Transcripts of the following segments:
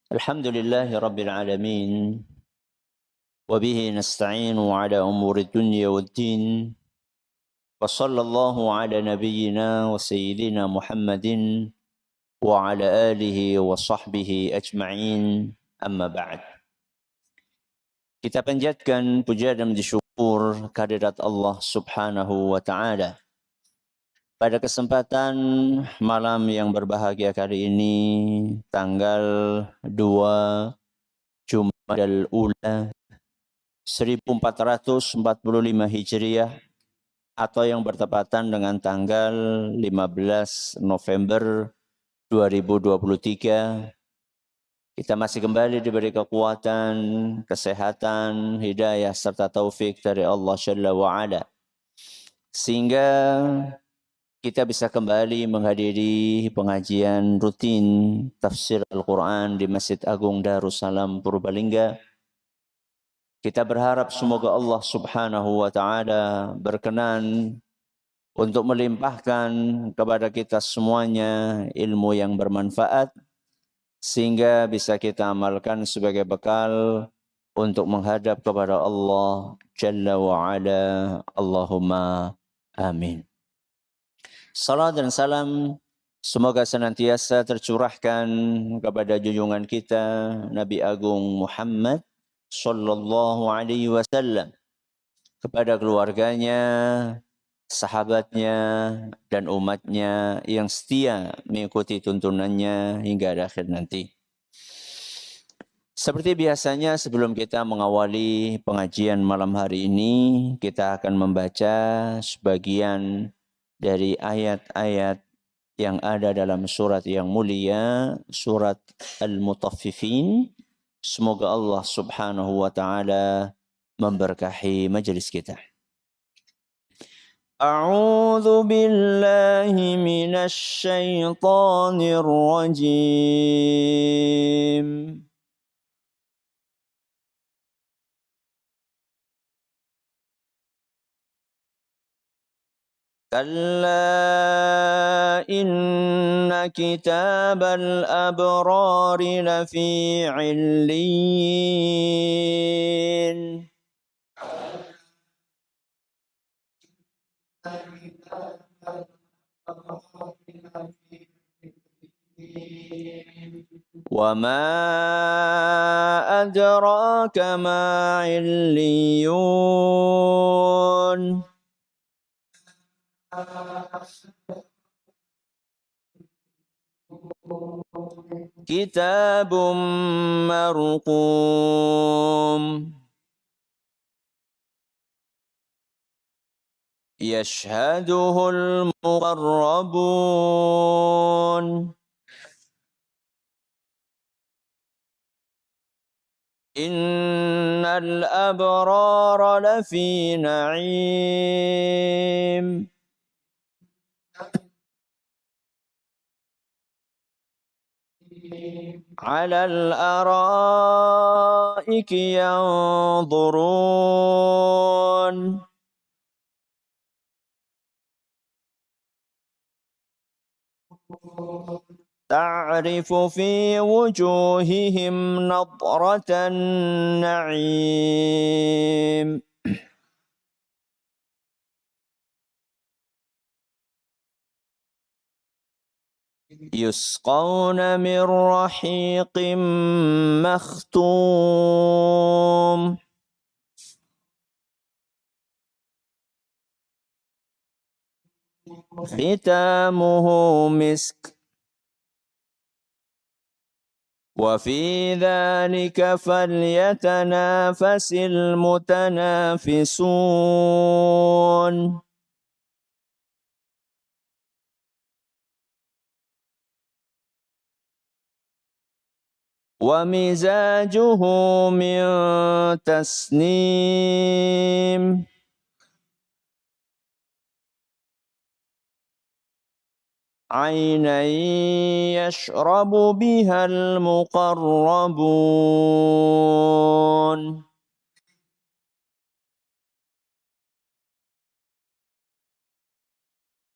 Alhamdulillahi Rabbil Alamin. Wabihi nasta'inu ala umuri dunya wad din. Wa sallallahu ala nabiyyina wa sayyidina Muhammadin wa ala alihi wa sahbihi ajma'in. Amma ba'd. Kita panjatkan puja dan syukur kehadirat Allah Subhanahu wa taala. Pada kesempatan malam yang berbahagia kali ini, tanggal 2 Jumadal Ula 1445 Hijriah atau yang bertepatan dengan tanggal 15 November 2023, kita masih kembali diberi kekuatan, kesehatan, hidayah serta taufik dari Allah Jalla wa'ala, sehingga kita bisa kembali menghadiri pengajian rutin tafsir Al-Quran di Masjid Agung Darussalam Purbalingga. Kita berharap semoga Allah Subhanahu wa taala berkenan untuk melimpahkan kepada kita semuanya ilmu yang bermanfaat sehingga bisa kita amalkan sebagai bekal untuk menghadap kepada Allah Jalla wa Ala. Allahumma amin. Salam dan salam semoga senantiasa tercurahkan kepada junjungan kita Nabi Agung Muhammad sallallahu alaihi wasallam, kepada keluarganya, sahabatnya, dan umatnya yang setia mengikuti tuntunannya hingga akhir nanti. Seperti biasanya, sebelum kita mengawali pengajian malam hari ini, kita akan membaca sebagian dari ayat-ayat yang ada dalam surat yang mulia, surat Al-Mutaffifin. Semoga Allah Subhanahu wa taala memberkahi majelis kita. A'udzu billahi minasy syaithanir rajim. Kalla inna kitabal abrari lafi 'illiyin. وما أدراك ما عليون كتاب مرقوم يشهده المقربون إن الأبرار لفي نعيم على الأرائك ينظرون تعرف في وجوههم نضرة النعيم يسقون من رحيق مختوم ختامه مسك وفي ذلك فليتنافس المتنافسون ومزاجه من تسنيم عينا يشرب بها المقربون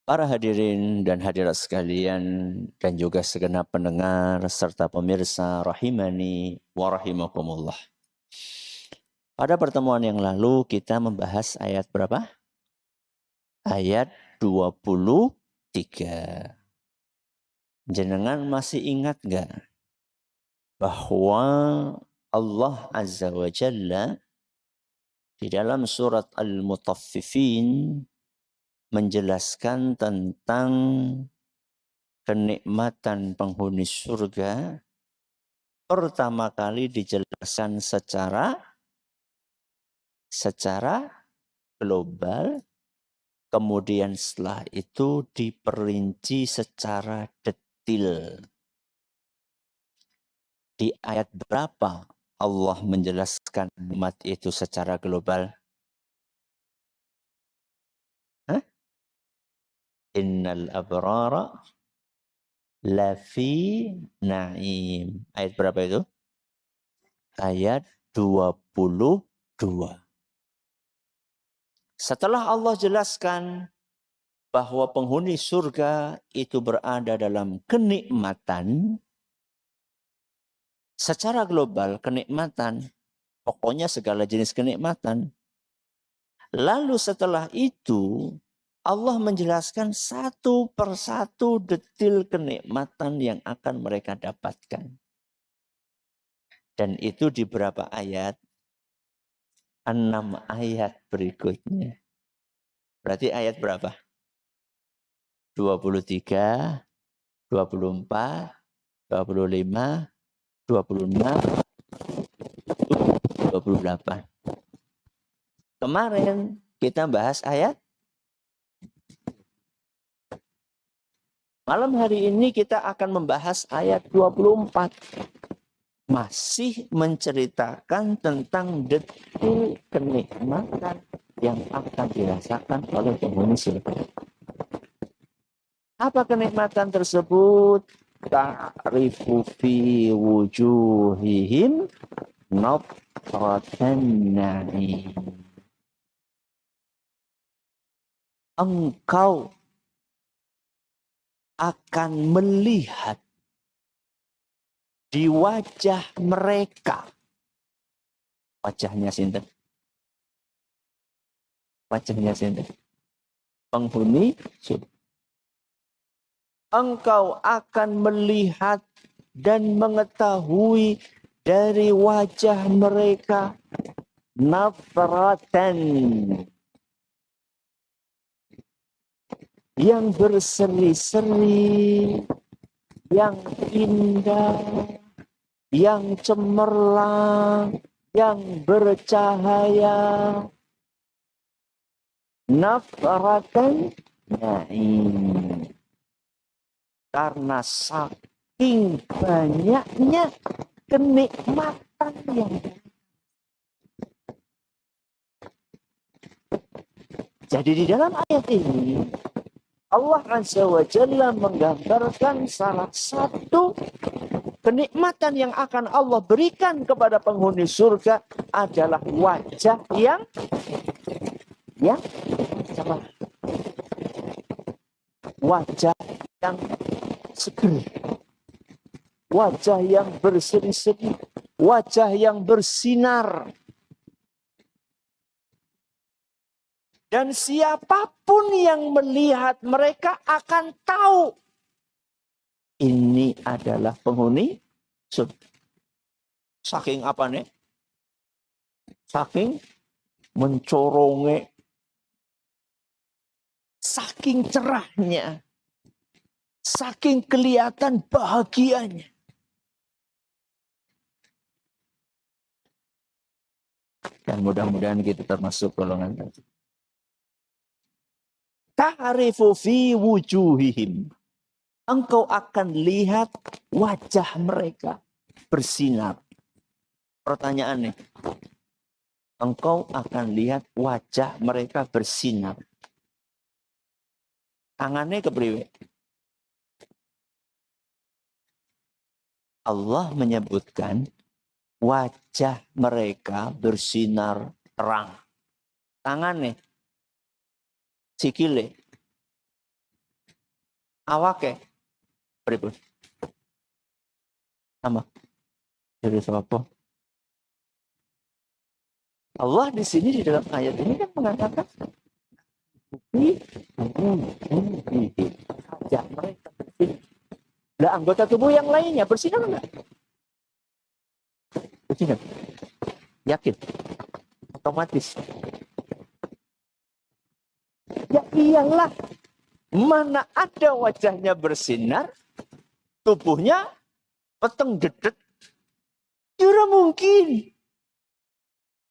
Para hadirin dan hadirat sekalian dan juga segenap pendengar serta pemirsa rahimani wa rahimakumullah. Pada pertemuan yang lalu kita membahas ayat berapa? Ayat 23. Jenengan masih ingat gak bahwa Allah Azza wa Jalla di dalam surat Al-Mutaffifin menjelaskan tentang kenikmatan penghuni surga pertama kali dijelaskan secara global, kemudian setelah itu diperinci secara detil. Di ayat berapa Allah menjelaskan nikmat itu secara global? Innal abrara lafi na'im. Ayat berapa itu? Ayat 22. Setelah Allah jelaskan bahwa penghuni surga itu berada dalam kenikmatan, secara global kenikmatan, pokoknya segala jenis kenikmatan. Lalu setelah itu Allah menjelaskan satu persatu detil kenikmatan yang akan mereka dapatkan. Dan itu di berapa ayat? 6 ayat berikutnya. Berarti ayat berapa? 23, 24, 25, 26, 28. Kemarin kita bahas ayat. Malam hari ini kita akan membahas ayat 24. Masih menceritakan tentang detil kenikmatan yang akan dirasakan oleh penghuni surga. Apa kenikmatan tersebut? Ta'rifu fi wujuhihim nadratan na'im. Engkau akan melihat di wajah mereka. Wajahnya sinten? Wajahnya sinten? Penghuni surga. Engkau akan melihat dan mengetahui dari wajah mereka nadratan yang berseri-seri, yang indah, yang cemerlang, yang bercahaya. Nadratan na'im. Karena saking banyaknya kenikmatan yang jadi di dalam ayat ini Allah Azza wa Jalla menggambarkan salah satu kenikmatan yang akan Allah berikan kepada penghuni surga adalah wajah yang cerah. Wajah yang seger. Wajah yang berseri-seri. Wajah yang bersinar. Dan siapapun yang melihat mereka akan tahu ini adalah penghuni surga. Saking apa nih? Saking mencorongnya, saking cerahnya, saking kelihatan bahagianya. Dan mudah-mudahan kita termasuk golongan tadi. Ta'rifu fi wujuhihim. Engkau akan lihat wajah mereka bersinar. Pertanyaannya, engkau akan lihat wajah mereka bersinar. Tangannya kepriwe? Allah menyebutkan wajah mereka bersinar terang. Tangannya, sikile, awake pripun? Sama. Jadi apa? Allah di sini di dalam ayat ini kan mengatakan wajah mereka bersinar. Nah, anggota tubuh yang lainnya bersinar enggak? Bersinar. Yakin? Otomatis. Ya iyalah. Mana ada wajahnya bersinar, tubuhnya peteng dedet. Tidak mungkin.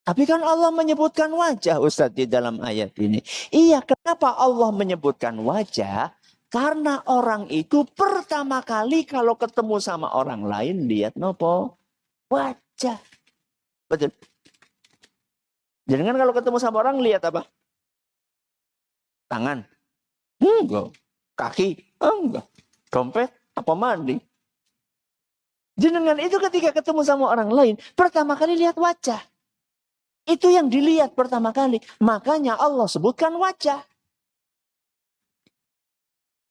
Tapi kan Allah menyebutkan wajah, Ustaz, di dalam ayat ini. Iya, kenapa Allah menyebutkan wajah? Karena orang itu pertama kali kalau ketemu sama orang lain, lihat nopo? Wajah. Betul. Jadi kan kalau ketemu sama orang, lihat apa? Tangan. Enggak. Kaki. Enggak. Dompet. Apa mandi. Jenengan itu ketika ketemu sama orang lain, pertama kali lihat wajah. Itu yang dilihat pertama kali. Makanya Allah sebutkan wajah.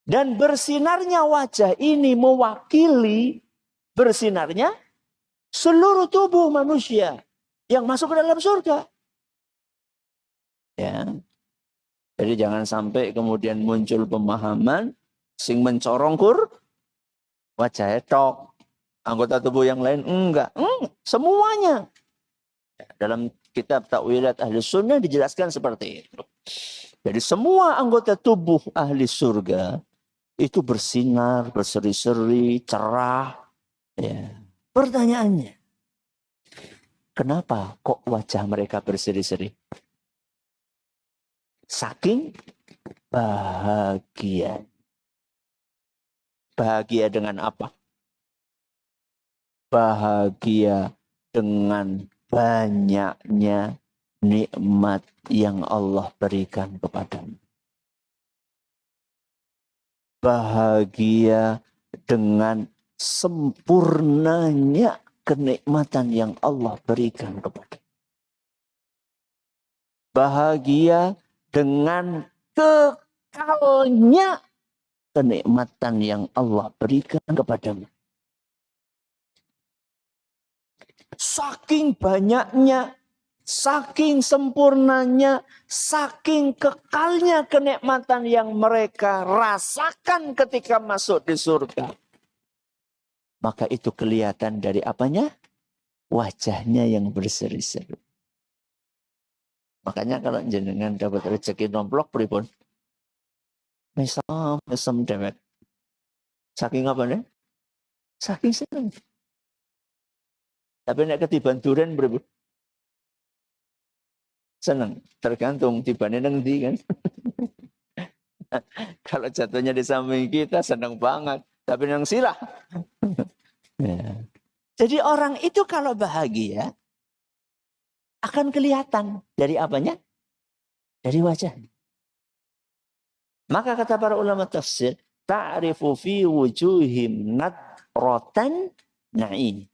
Dan bersinarnya wajah ini mewakili bersinarnya seluruh tubuh manusia yang masuk ke dalam surga. Ya. Jadi jangan sampai kemudian muncul pemahaman sing mencorongkur wajah tok. Anggota tubuh yang lain enggak. Semuanya. Dalam kitab Ta'wilat Ahli Sunnah dijelaskan seperti itu. Jadi semua anggota tubuh ahli surga itu bersinar, berseri-seri, cerah. Ya. Pertanyaannya, kenapa kok wajah mereka berseri-seri? Saking bahagia. Bahagia dengan apa? Bahagia dengan banyaknya nikmat yang Allah berikan kepadamu. Bahagia dengan sempurnanya kenikmatan yang Allah berikan kepadamu. Bahagia dengan kekalnya kenikmatan yang Allah berikan kepadamu. Saking banyaknya, saking sempurnanya, saking kekalnya kenikmatan yang mereka rasakan ketika masuk di surga. Maka itu kelihatan dari apanya? Wajahnya yang berseri-seri. Makanya kalau jenengan dapat rezeki nomplok pripun? Mesem dewek. Saking apa nih? Saking seneng. Tapi nek ketiban duren pripun? Seneng. Tergantung tibane nang ndi kan. Kalau jatuhnya di samping kita seneng banget. Tapi nang sirah. Ya. Jadi orang itu kalau bahagia akan kelihatan dari apanya? Dari wajahnya. Maka kata para ulama tafsir, ta'rifu fi wujuhim nadratan na'im.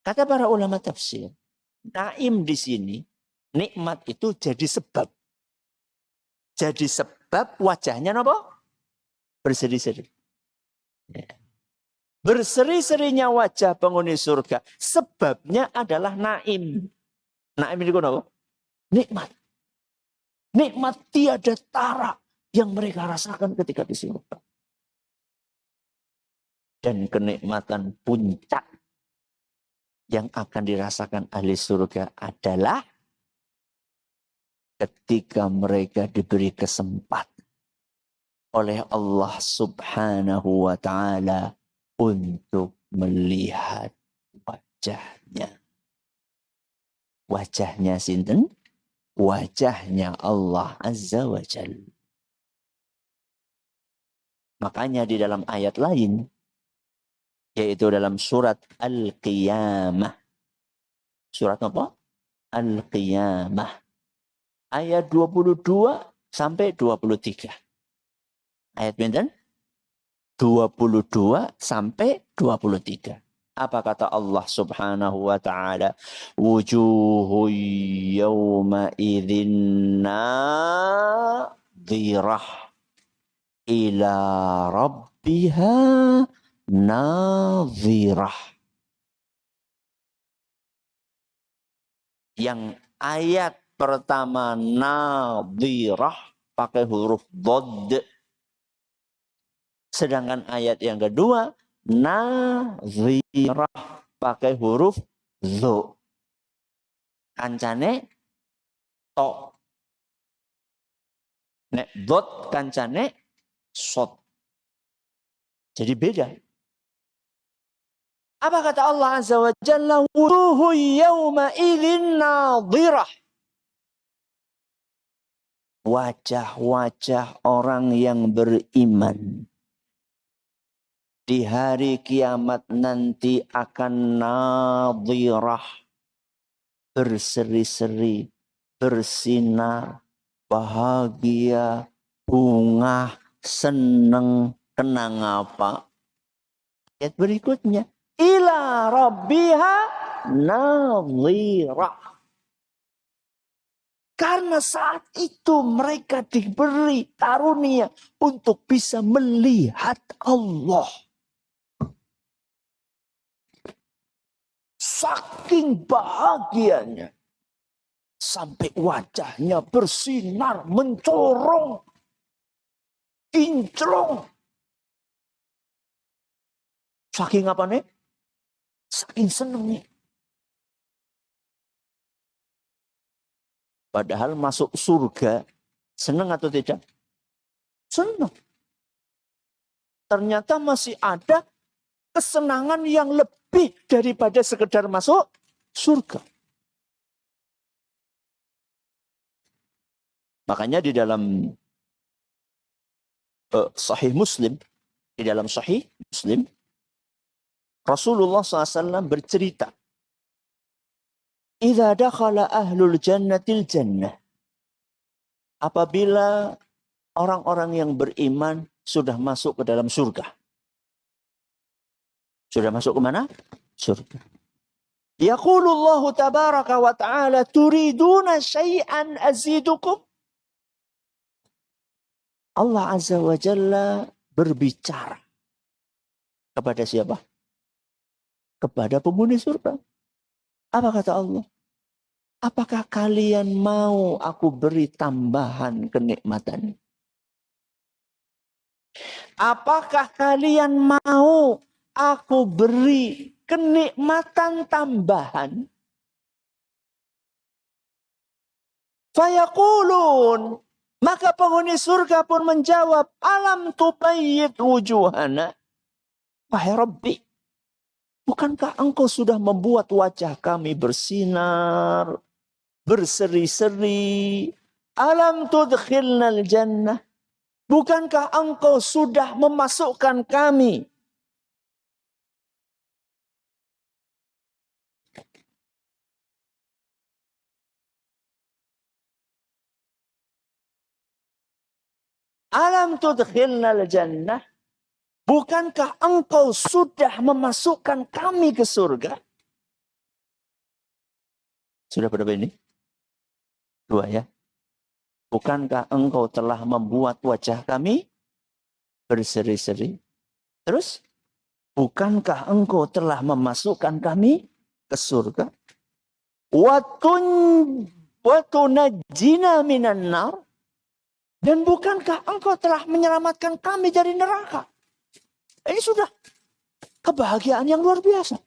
Kata para ulama tafsir, naim di sini, nikmat itu jadi sebab. Jadi sebab wajahnya apa? Berseri-seri. Ya. Berseri-serinya wajah penghuni surga. Sebabnya adalah naim. Naim itu apa? Nikmat. Nikmat tiada tara yang mereka rasakan ketika di surga. Dan kenikmatan puncak yang akan dirasakan ahli surga adalah ketika mereka diberi kesempatan oleh Allah Subhanahu wa ta'ala untuk melihat wajahnya. Wajahnya sinten? Wajahnya Allah Azza wa Jalla. Makanya di dalam ayat lain, yaitu dalam surat Al-Qiyamah. Surat apa? Al-Qiyamah. Ayat 22 sampai 23. Ayat benten? 22 sampai 23. Apa kata Allah Subhanahu wa ta'ala? Wujuhu yawma idzin nadhirah ila rabbiha nadhirah. Yang ayat pertama nadhirah pakai huruf dhad. Sedangkan ayat yang kedua nadhirah pakai huruf dho. Kancane to. Nek dhad kancane sod. Jadi beda. Apa kata Allah Azza wa Jalla? Wujuhu yawma idzin nadhirah. Wajah-wajah orang yang beriman di hari kiamat nanti akan nadhirah, berseri-seri, bersinar, bahagia, bunga, seneng. Kenang apa? Ayat berikutnya, ila rabbiha nadhirah. Karena saat itu mereka diberi karunia untuk bisa melihat Allah. Saking bahagianya. Sampai wajahnya bersinar, mencorong, kinclong. Saking apa nih? Saking senengnya. Padahal masuk surga, senang atau tidak? Senang. Ternyata masih ada kesenangan yang lebih daripada sekedar masuk surga. Makanya di dalam Sahih Muslim, di dalam Sahih Muslim, Rasulullah SAW bercerita, "Idza dakhala ahlul jannatil jannah." Apabila orang-orang yang beriman sudah masuk ke dalam surga. Sudah masuk ke mana? Surga. Yaqulullahu tabaraka wa ta'ala, "Turiduna syai'an azidukum?" Allah Azza wa Jalla berbicara kepada siapa? Kepada penghuni surga. Apa kata Allah? Apakah kalian mau aku beri tambahan kenikmatan? Apakah kalian mau aku beri kenikmatan tambahan? Fayaqulun. Maka penghuni surga pun menjawab, alam tubayyid wujuhana. Wahai Rabbi, bukankah engkau sudah membuat wajah kami bersinar, berseri-seri? Alam tudkhilnal jannah. Bukankah engkau sudah memasukkan kami alam tudkhilnal jannah? Bukankah engkau sudah memasukkan kami ke surga? Sudah berapa ini? 2 ya. Bukankah engkau telah membuat wajah kami berseri-seri? Terus, bukankah engkau telah memasukkan kami ke surga? Watunajjina minan nar. Dan bukankah engkau telah menyelamatkan kami dari neraka? Ini sudah kebahagiaan yang luar biasa.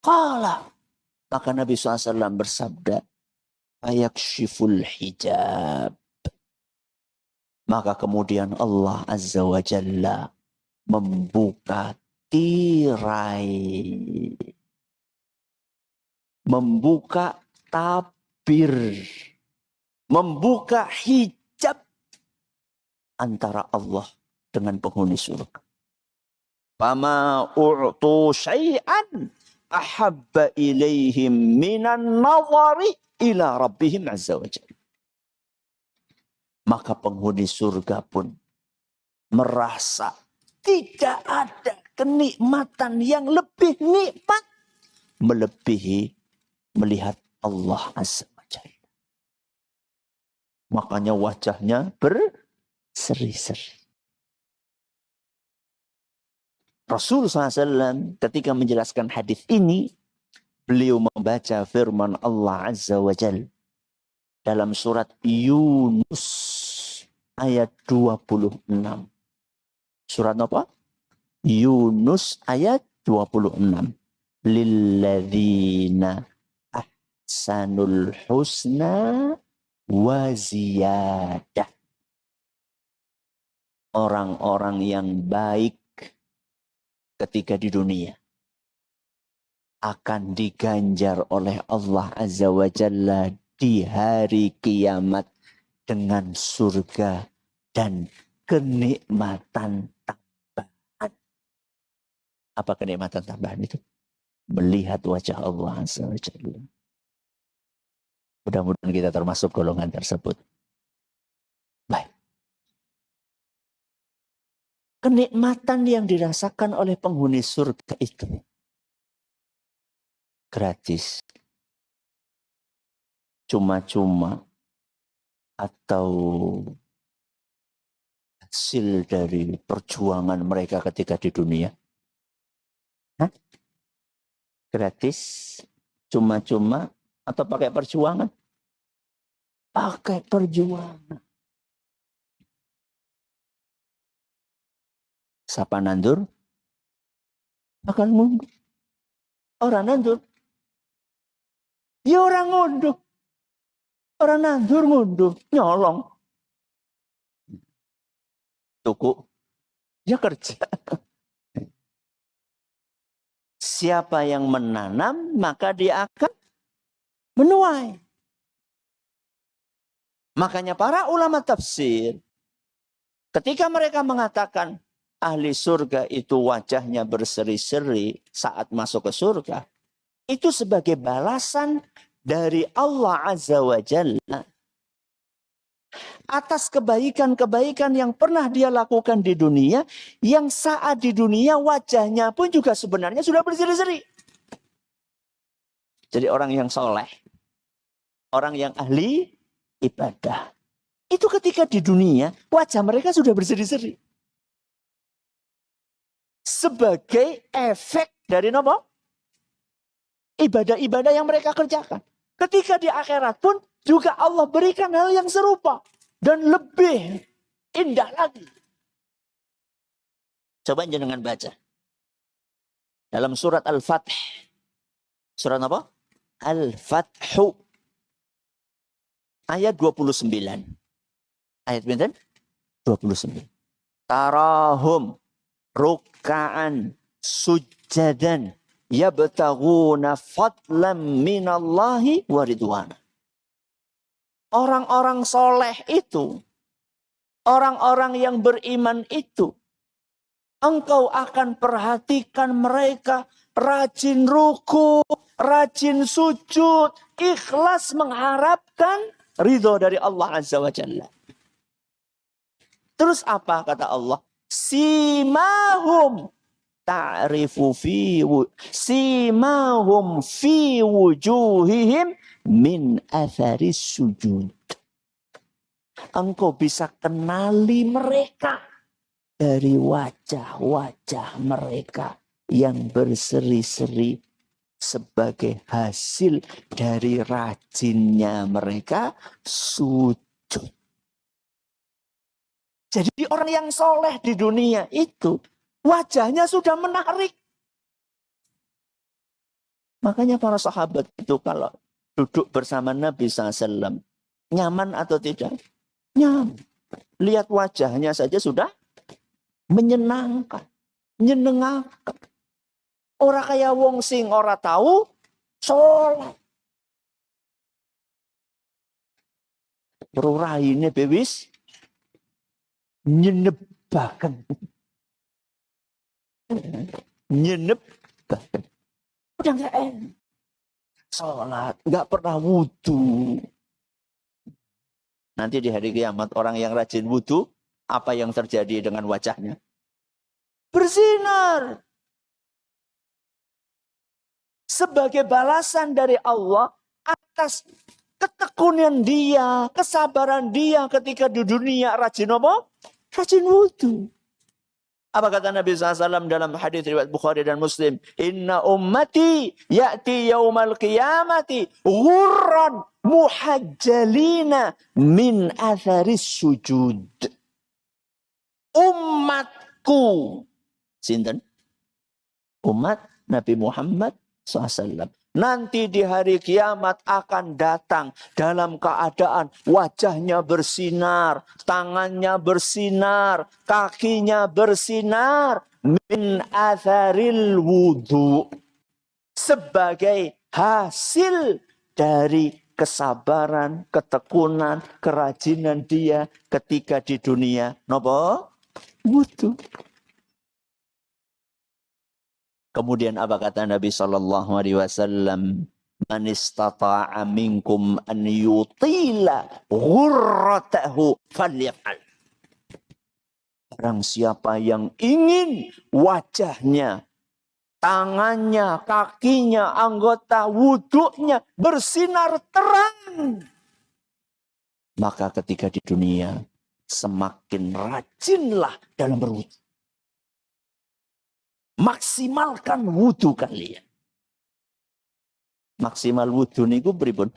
Qala. Maka Nabi SAW bersabda, ayakshiful hijab. Maka kemudian Allah Azza wa Jalla membuka tirai. Membuka tabir. Membuka hijab antara Allah dengan penghuni surga. Fama u'tu syai'an ahabba ilaihim minan nazari ila rabbihim azza wa jalla. Maka penghuni surga pun merasa tidak ada kenikmatan yang lebih nikmat melebihi melihat Allah azza wa jalla. Makanya wajahnya berseri-seri. Rasulullah SAW ketika menjelaskan hadis ini, beliau membaca firman Allah Azza wa Jalla dalam surat Yunus ayat 26. Surat apa? Yunus ayat 26. Lilladzina ahsanul husna wa ziyadah. Orang-orang yang baik ketika di dunia akan diganjar oleh Allah Azza wa Jalla di hari kiamat dengan surga dan kenikmatan tambahan. Apa kenikmatan tambahan itu? Melihat wajah Allah Azza wa Jalla. Mudah-mudahan kita termasuk golongan tersebut. Baik. Kenikmatan yang dirasakan oleh penghuni surga itu gratis, cuma-cuma, atau hasil dari perjuangan mereka ketika di dunia? Hah? Gratis, cuma-cuma, atau pakai perjuangan? Pakai perjuangan. Siapa nandur akan ngunduh. Orang nandur, ya orang ngunduh. Orang nandur ngunduh, nyolong. Tuku, ya kerja. Siapa yang menanam, maka dia akan menuai. Makanya para ulama tafsir, ketika mereka mengatakan ahli surga itu wajahnya berseri-seri saat masuk ke surga, itu sebagai balasan dari Allah Azza wa Jalla atas kebaikan-kebaikan yang pernah dia lakukan di dunia, yang saat di dunia wajahnya pun juga sebenarnya sudah berseri-seri. Jadi orang yang soleh, orang yang ahli ibadah, itu ketika di dunia wajah mereka sudah berseri-seri. Sebagai efek dari apa? Ibadah-ibadah yang mereka kerjakan. Ketika di akhirat pun juga Allah berikan hal yang serupa. Dan lebih indah lagi. Coba jangan baca. Dalam surat Al-Fath. Surat apa? Al-Fathu. Ayat 29. Ayat berapa? 29. Tarahum ruka'an sujjadan yabtaghuna fadlan minallahi wa ridwana. Orang-orang soleh itu, orang-orang yang beriman itu, engkau akan perhatikan mereka rajin ruku, rajin sujud, ikhlas mengharapkan ridho dari Allah Azza wa Jalla. Terus apa kata Allah? Simahum ta'rifu simahum fi wujuhihim min atharis sujud. Engkau bisa kenali mereka dari wajah-wajah mereka yang berseri-seri sebagai hasil dari rajinnya mereka sujud. Jadi orang yang soleh di dunia itu wajahnya sudah menarik. Makanya para sahabat itu kalau duduk bersama Nabi SAW, nyaman atau tidak? Nyaman. Lihat wajahnya saja sudah menyenangkan, menyenangkan. Orang kaya wong sing ora tahu sholat. Ruraine bewis nyenebakan. Nyenebakan. Udah gak enak. Sholat, gak pernah wudhu. Nanti di hari kiamat orang yang rajin wudhu, apa yang terjadi dengan wajahnya? Bersinar. Sebagai balasan dari Allah atas ketekunan dia, kesabaran dia ketika di dunia rajin apa? Rajin wudu. Apa kata Nabi SAW dalam hadis riwayat Bukhari dan Muslim? Inna ummati ya'ti yaumal qiyamati ghurran muhajjalina min atharis sujud. Umatku. Sinten? Umat Nabi Muhammad SAW. Nanti di hari kiamat akan datang dalam keadaan wajahnya bersinar, tangannya bersinar, kakinya bersinar. Min atharil wudu. Sebagai hasil dari kesabaran, ketekunan, kerajinan dia ketika di dunia. Napa? Wudu. Kemudian apa kata Nabi SAW? Man istata'a minkum an yutila ghurratahu falyaf'al. Barang siapa yang ingin wajahnya, tangannya, kakinya, anggota wuduknya bersinar terang, maka ketika di dunia semakin rajinlah dalam berwudu. Maksimalkan wudu kalian. Maksimal wudu niku pripun?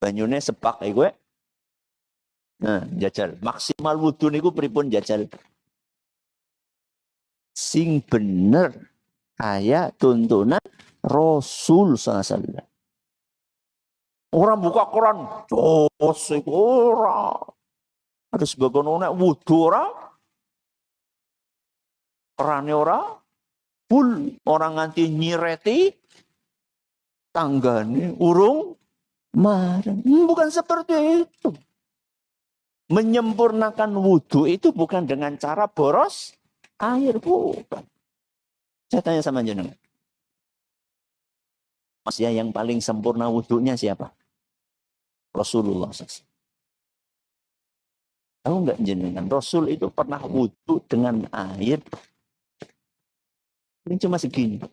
Banyune sepak gue. Nah, jajal. Maksimal wudu niku pripun jajal? Sing bener kaya tuntunan Rasul SAW. Orang buka Quran, jos ora. Harus bagono nek wudu ora. Kerane ora full, orang nganti nyireti tanggane urung mareng. Bukan seperti itu. Menyempurnakan wudhu itu bukan dengan cara boros air, bukan. Saya tanya sama jenengan. Manusia yang paling sempurna wudhunya siapa? Rasulullah SAW. Tahu nggak jenengan? Rasul itu pernah wudhu dengan air. Ini cuma segini.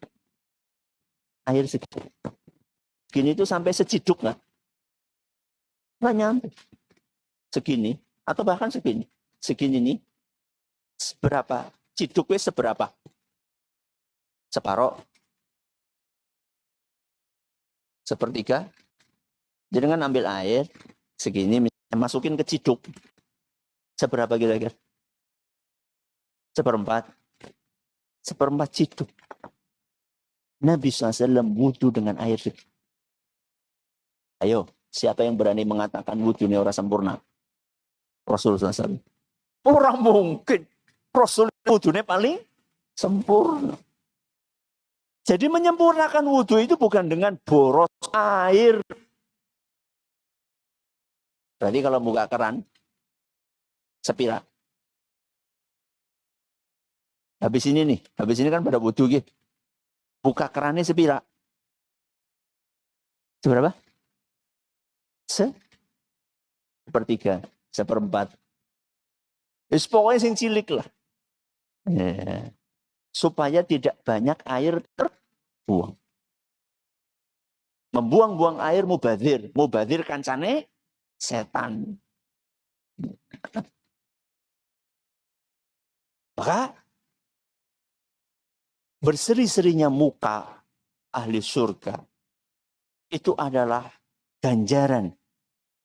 Air segini. Segini itu sampai seciduk nggak? Nggak nyampe. Segini. Atau bahkan segini. Segini nih. Seberapa? Ciduknya seberapa? Separoh. Sepertiga. Jadi kan ambil air. Segini. Masukin ke ciduk. Seberapa kira-kira? Seperempat. Seperempat ciduk. Nabi SAW wudhu dengan air. Ayo, siapa yang berani mengatakan wudhunya orang sempurna? Rasulullah SAW. Orang mungkin. Rasul wudhunya paling sempurna. Jadi menyempurnakan wudhu itu bukan dengan boros air. Berarti kalau buka keran, sepira. Habis ini kan pada wudhu gitu. Buka kerannya sepira. Seberapa? Sepertiga, seperempat. Pokoknya sing cilik lah. Ya. Supaya tidak banyak air terbuang. Membuang-buang air mubadzir. Mubadzir kancane setan. Maka berseri-serinya muka ahli surga itu adalah ganjaran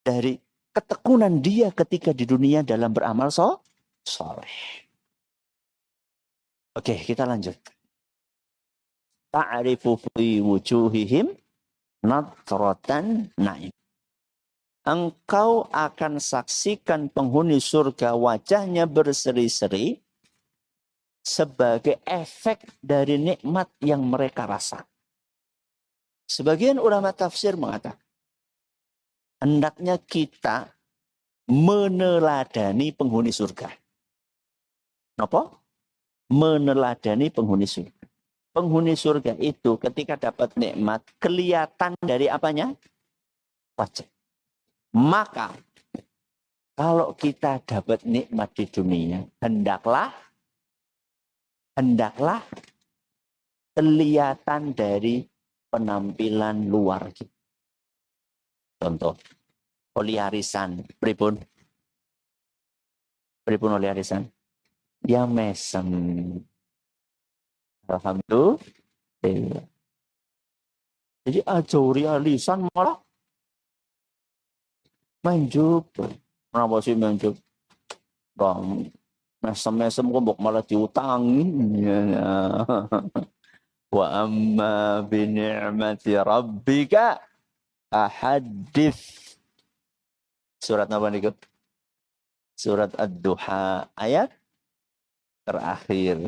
dari ketekunan dia ketika di dunia dalam beramal soleh. Oke, kita lanjut. Ta'rifu fi wujuhihim nadratan na'im. Engkau akan saksikan penghuni surga wajahnya berseri-seri sebagai efek dari nikmat yang mereka rasa. Sebagian ulama tafsir mengatakan, hendaknya kita meneladani penghuni surga. Kenapa? Meneladani penghuni surga. Penghuni surga itu ketika dapat nikmat, kelihatan dari apanya? Wajah. Maka, kalau kita dapat nikmat di dunia, hendaklah kelihatan dari penampilan luar kita. Contoh, oli arisan, pripun oli arisan? Ya mesem. Alhamdulillah. Jadi aja uri arisan malah main jub. Kenapa sih main jub? Bang, mesem-mesem kok malah diutangi. Wa amma bi ni'mati rabbika ahadits. Surat apa nih? Surat Ad-Duha ayat terakhir.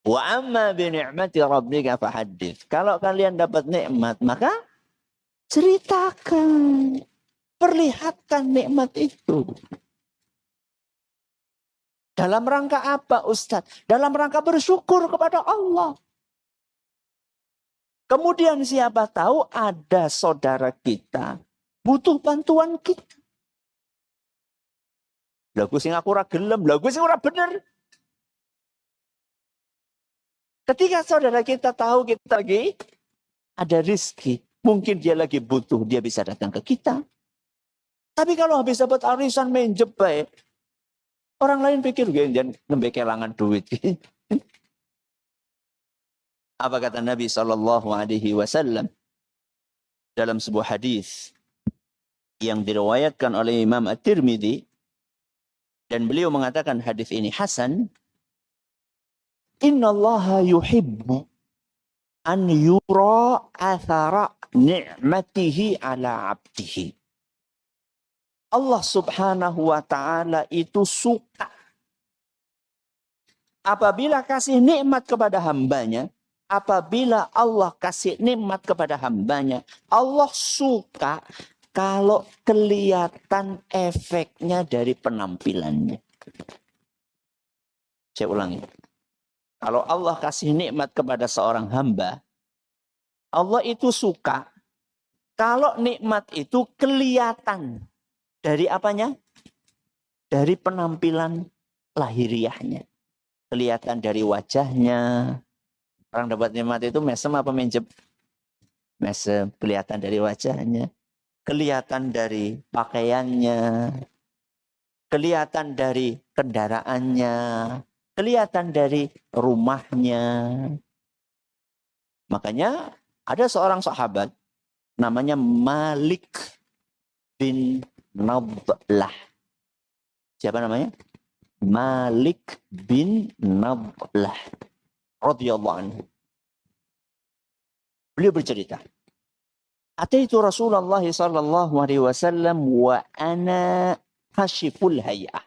Wa amma bi ni'mati rabbika fahadits. Kalau kalian dapat nikmat, maka ceritakan. Perlihatkan nikmat itu. Dalam rangka apa, Ustaz? Dalam rangka bersyukur kepada Allah. Kemudian siapa tahu ada saudara kita butuh bantuan kita. Lagu sing aku ora gelem, lagu sing ora bener. Ketika saudara kita tahu kita lagi ada rezeki, mungkin dia lagi butuh, dia bisa datang ke kita. Tapi kalau habis dapat arisan main jebay, orang lain pikir jangan nembe kelangan duit. Apa kata Nabi SAW dalam sebuah hadis yang diriwayatkan oleh Imam At-Tirmidzi, dan beliau mengatakan hadis ini hasan. Innallaha yuhibbu an yura athara ni'matihi ala abdihi. Allah subhanahu wa ta'ala itu suka apabila kasih nikmat kepada hambanya. Apabila Allah kasih nikmat kepada hambanya, Allah suka kalau kelihatan efeknya dari penampilannya. Saya ulangi. Kalau Allah kasih nikmat kepada seorang hamba, Allah itu suka kalau nikmat itu kelihatan dari apanya? Dari penampilan lahiriahnya. Kelihatan dari wajahnya. Orang dapat nikmat itu mesem apa menjeb? Mesem. Kelihatan dari wajahnya. Kelihatan dari pakaiannya. Kelihatan dari kendaraannya. Kelihatan dari rumahnya. Makanya ada seorang sahabat namanya Malik bin Nadlah. Siapa namanya? Malik bin Nadlah radhiyallahu anhu. Beliau bercerita, ataitu Rasulullah sallallahu alaihi wasallam wa ana khashiful hay'ah.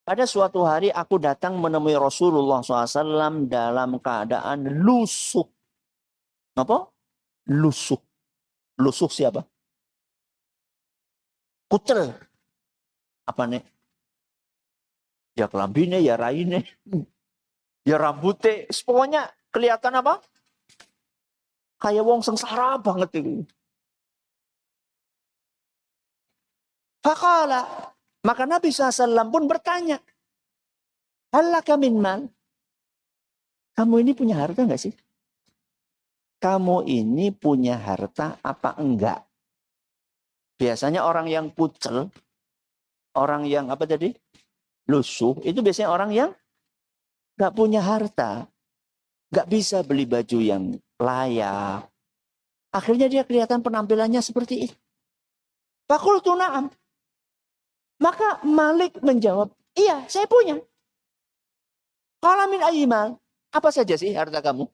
Pada suatu hari aku datang menemui Rasulullah SAW dalam keadaan lusuh. Apa? Lusuh. Lusuh siapa? Kucel. Apa nih? Ya kelambine, ya raine. Ya rambutnya, pokoknya kelihatan apa? Kayak wong sengsara banget itu. Faqala, maka Nabi SAW pun bertanya, halaka min mal? Kamu ini punya harta enggak sih? Kamu ini punya harta apa enggak? Biasanya orang yang kucel, orang yang apa tadi? Lusuh, itu biasanya orang yang enggak punya harta. Enggak bisa beli baju yang layak. Akhirnya dia kelihatan penampilannya seperti itu. Fakultu na'am. Maka Malik menjawab, iya saya punya. Qala min ayyimal. Apa saja sih harta kamu?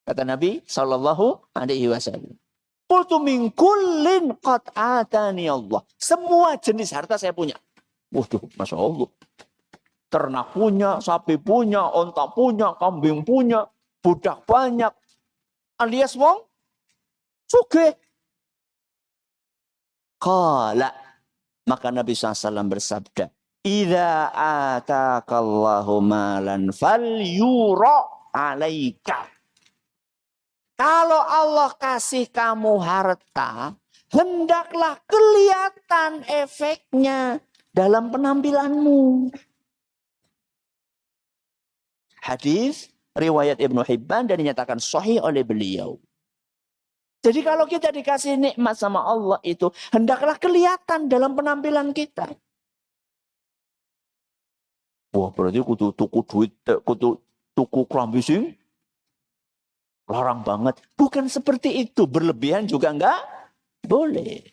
Kata Nabi sallallahu alaihi wasallam. Qultu min kullin qad atani Allah. Semua jenis harta saya punya. Waduh, Masya Allah. Ternak punya, sapi punya, onta punya, kambing punya, budak banyak. Alias wong sugih. Qala, maka Nabi SAW bersabda, idza atakallahu malan falyura alaika. Kalau Allah kasih kamu harta, hendaklah kelihatan efeknya dalam penampilanmu. Hadis riwayat Ibnu Hibban dan dinyatakan sahih oleh beliau. Jadi kalau kita dikasih nikmat sama Allah itu, hendaklah kelihatan dalam penampilan kita. Wah, berarti kudu tuku duit, kudu tuku klambi sing larang banget. Bukan seperti itu, berlebihan juga enggak boleh.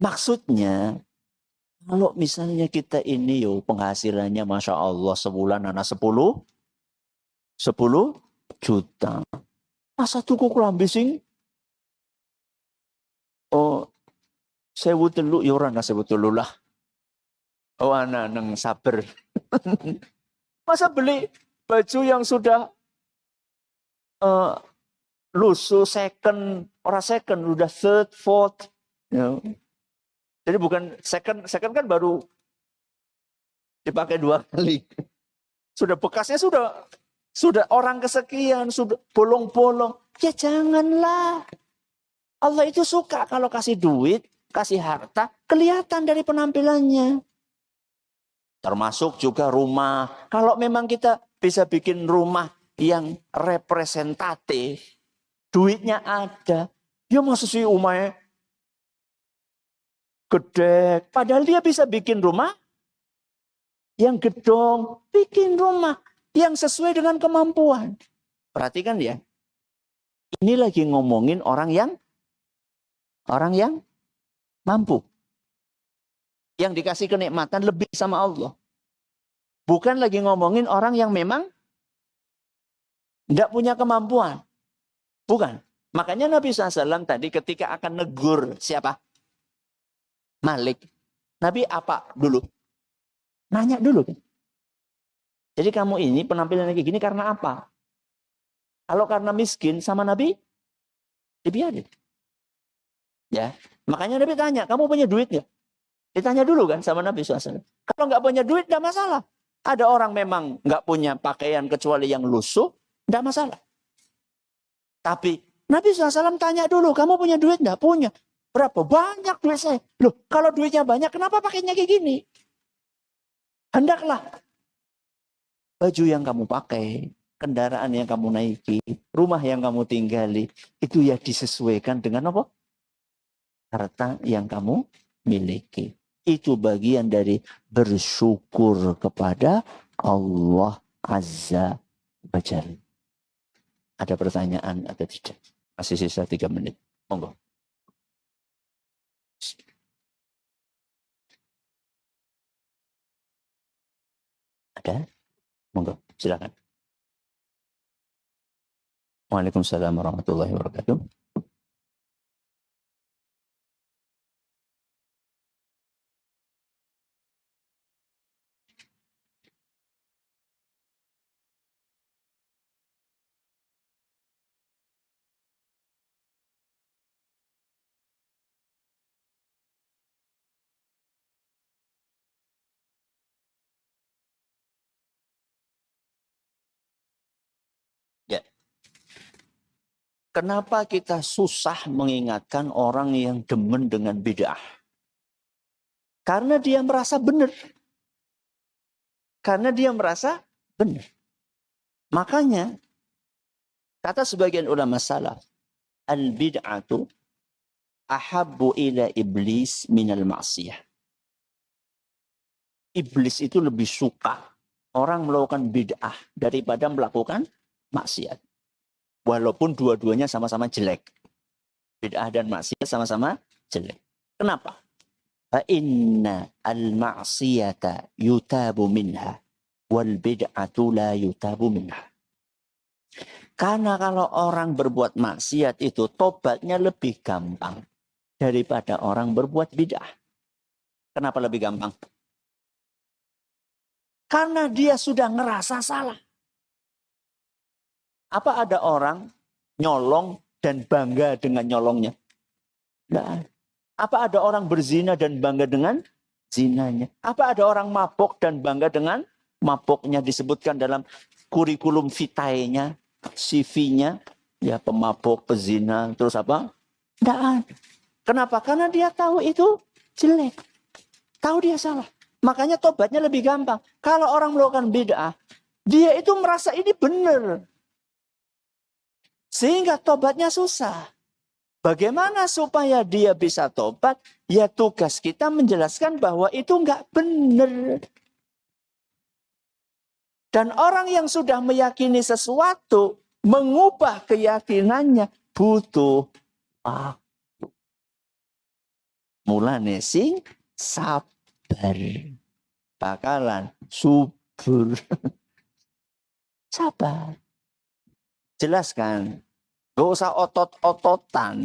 Maksudnya, kalau misalnya kita ini penghasilannya Masya Allah sebulan anak 10 juta. Masa tuku klambi sing sewu telu ya ora sewu telu lah. Oh anak nang sabar. Masa beli baju yang sudah lusuh second, orang second udah third, fourth. Ya. Jadi bukan second kan baru dipakai 2 kali. Sudah bekasnya sudah orang kesekian, sudah bolong-bolong. Ya janganlah. Allah itu suka kalau kasih duit, kasih harta, kelihatan dari penampilannya. Termasuk juga rumah. Kalau memang kita bisa bikin rumah yang representatif, duitnya ada. Ya masa sih rumahnya gede. Padahal dia bisa bikin rumah yang gedong, bikin rumah yang sesuai dengan kemampuan. Perhatikan ya. Ini lagi ngomongin orang yang mampu. Yang dikasih kenikmatan lebih sama Allah. Bukan lagi ngomongin orang yang memang tidak punya kemampuan. Bukan. Makanya Nabi SAW tadi ketika akan negur siapa? Malik. Nabi apa dulu? Nanya dulu. Jadi kamu ini penampilan kayak gini karena apa? Kalau karena miskin sama Nabi, dibiarin. Ya, makanya Nabi tanya, kamu punya duit nggak? Ditanya dulu kan sama Nabi SAW. Kalau nggak punya duit, nggak masalah. Ada orang memang nggak punya pakaian kecuali yang lusuh, nggak masalah. Tapi Nabi SAW tanya dulu, kamu punya duit nggak? Punya. Berapa? Banyak duit saya. Loh, kalau duitnya banyak, kenapa pakainya kayak gini? Hendaklah baju yang kamu pakai, kendaraan yang kamu naiki, rumah yang kamu tinggali, itu ya disesuaikan dengan apa? Harta yang kamu miliki. Itu bagian dari bersyukur kepada Allah Azza wa Jalla. Ada pertanyaan atau tidak? Masih sisa 3 menit. Monggo. Ada? Monggo, silakan. Waalaikumsalam warahmatullahi wabarakatuh. Ya. Kenapa kita susah mengingatkan orang yang demen dengan bid'ah? Karena dia merasa benar. Karena dia merasa benar. Makanya, kata sebagian ulama salaf, al-bid'atu ahabbu ila iblis minal ma'siyah. Iblis itu lebih suka orang melakukan bid'ah daripada melakukan maksiat. Walaupun dua-duanya sama-sama jelek. Bid'ah dan maksiat sama-sama jelek. Kenapa? Fa inna al-ma'siyata yutabu minha wal bid'atu la yutabu minha. Karena kalau orang berbuat maksiat itu tobatnya lebih gampang daripada orang berbuat bid'ah. Kenapa lebih gampang? Karena dia sudah ngerasa salah. Apa ada orang nyolong dan bangga dengan nyolongnya? Tidak. Apa ada orang berzina dan bangga dengan zinanya? Apa ada orang mabok dan bangga dengan maboknya? Disebutkan dalam kurikulum vitae-nya, CV-nya, ya pemabok, pezina, terus apa? Tidak ada. Kenapa? Karena dia tahu itu jelek. Tahu dia salah. Makanya tobatnya lebih gampang. Kalau orang melakukan bid'ah, dia itu merasa ini benar. Sehingga tobatnya susah. Bagaimana supaya dia bisa tobat? Ya tugas kita menjelaskan bahwa itu enggak benar. Dan orang yang sudah meyakini sesuatu, mengubah keyakinannya butuh waktu. Mulane sing sabar. Bakalan subur. Sabar. Jelaskan. Gak usah otot-ototan.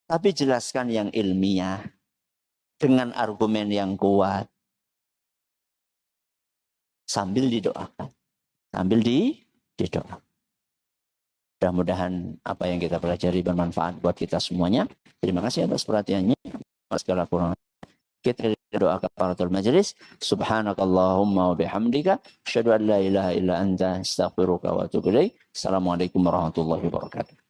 Tapi jelaskan yang ilmiah. Dengan argumen yang kuat. Sambil didoakan. Sambil didoakan. Mudah-mudahan apa yang kita pelajari bermanfaat buat kita semuanya. Terima kasih atas perhatiannya. Segala kurang kita doa kafaratul majelis. Subhanakallahumma wa bihamdika asyhadu an la ilaha illa anta astaghfiruka wa atubu ilaik. Assalamualaikum warahmatullahi wabarakatuh.